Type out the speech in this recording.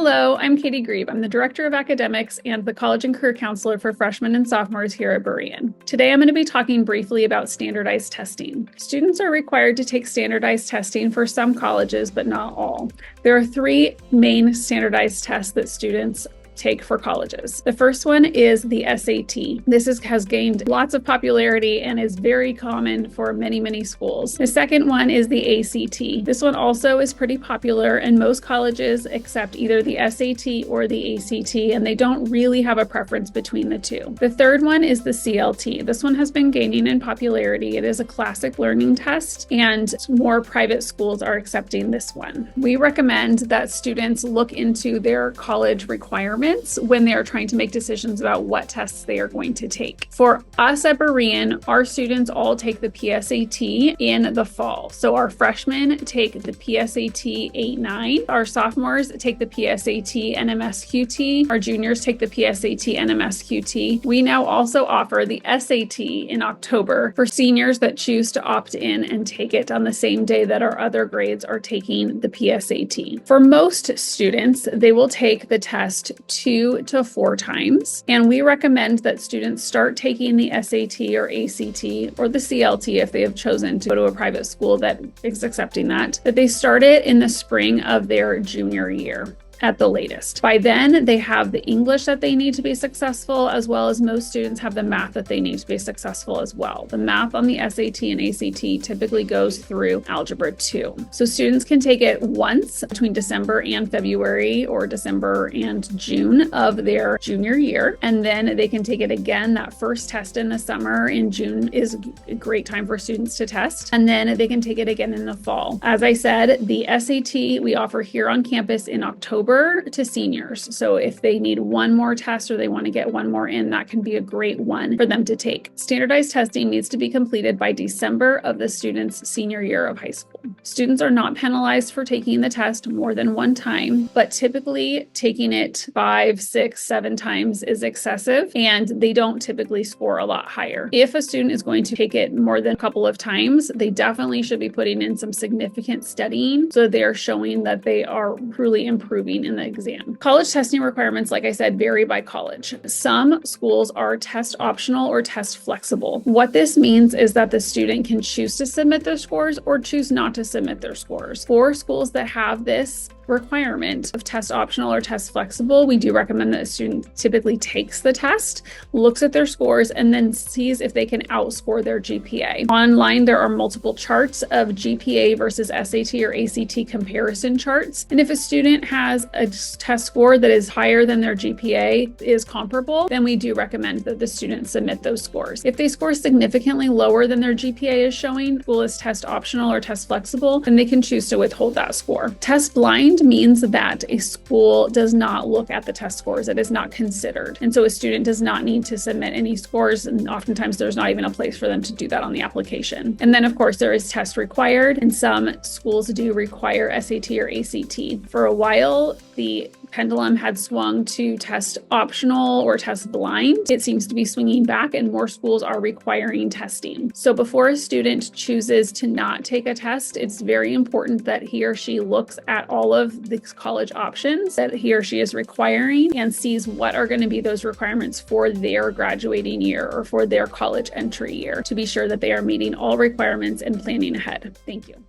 Hello, I'm Katie Grieb. I'm the Director of Academics and the College and Career Counselor for freshmen and sophomores here at Berean. Today I'm going to be talking briefly about standardized testing. Students are required to take standardized testing for some colleges, but not all. There are three main standardized tests that students take for colleges. The first one is the SAT. This has gained lots of popularity and is very common for many schools. The second one is the ACT. This one also is pretty popular, and most colleges accept either the SAT or the ACT, and they don't really have a preference between the two. The third one is the CLT. This one has been gaining in popularity. It is a classic learning test, and more private schools are accepting this one. We recommend that students look into their college requirements when they are trying to make decisions about what tests they are going to take. For us at Berean, our students all take the PSAT in the fall. So our freshmen take the PSAT 8-9, our sophomores take the PSAT NMSQT, our juniors take the PSAT NMSQT. We now also offer the SAT in October for seniors that choose to opt in and take it on the same day that our other grades are taking the PSAT. For most students, they will take the test 2 to 4 times, and we recommend that students start taking the SAT or ACT or the CLT if they have chosen to go to a private school that is accepting that they start it in the spring of their junior year at the latest. By then, they have the English that they need to be successful, as well as most students have the math that they need to be successful as well. The math on the SAT and ACT typically goes through Algebra 2. So students can take it once between December and February or December and June of their junior year, and then they can take it again. That first test in the summer in June is a great time for students to test, and then they can take it again in the fall. As I said, the SAT we offer here on campus in October to seniors. So if they need one more test or they want to get one more in, that can be a great one for them to take. Standardized testing needs to be completed by December of the student's senior year of high school. Students are not penalized for taking the test more than one time, but typically taking it 5, 6, 7 times is excessive, and they don't typically score a lot higher. If a student is going to take it more than a couple of times, they definitely should be putting in some significant studying so they are showing that they are really improving in the exam. College testing requirements, like I said, vary by college. Some schools are test optional or test flexible. What this means is that the student can choose to submit their scores or choose not to submit their scores. For schools that have this requirement of test optional or test flexible, we do recommend that a student typically takes the test, looks at their scores, and then sees if they can outscore their GPA. Online, there are multiple charts of GPA versus SAT or ACT comparison charts. And if a student has a test score that is higher than their GPA is comparable, then we do recommend that the student submit those scores. If they score significantly lower than their GPA is showing, school is test optional or test flexible, then they can choose to withhold that score. Test blind means that a school does not look at the test scores. It is not considered. And so a student does not need to submit any scores, and oftentimes there's not even a place for them to do that on the application. And then of course there is test required, and some schools do require SAT or ACT. For a while, the pendulum had swung to test optional or test blind. It seems to be swinging back, and more schools are requiring testing. So before a student chooses to not take a test, it's very important that he or she looks at all of the college options that he or she is requiring and sees what are going to be those requirements for their graduating year or for their college entry year to be sure that they are meeting all requirements and planning ahead. Thank you.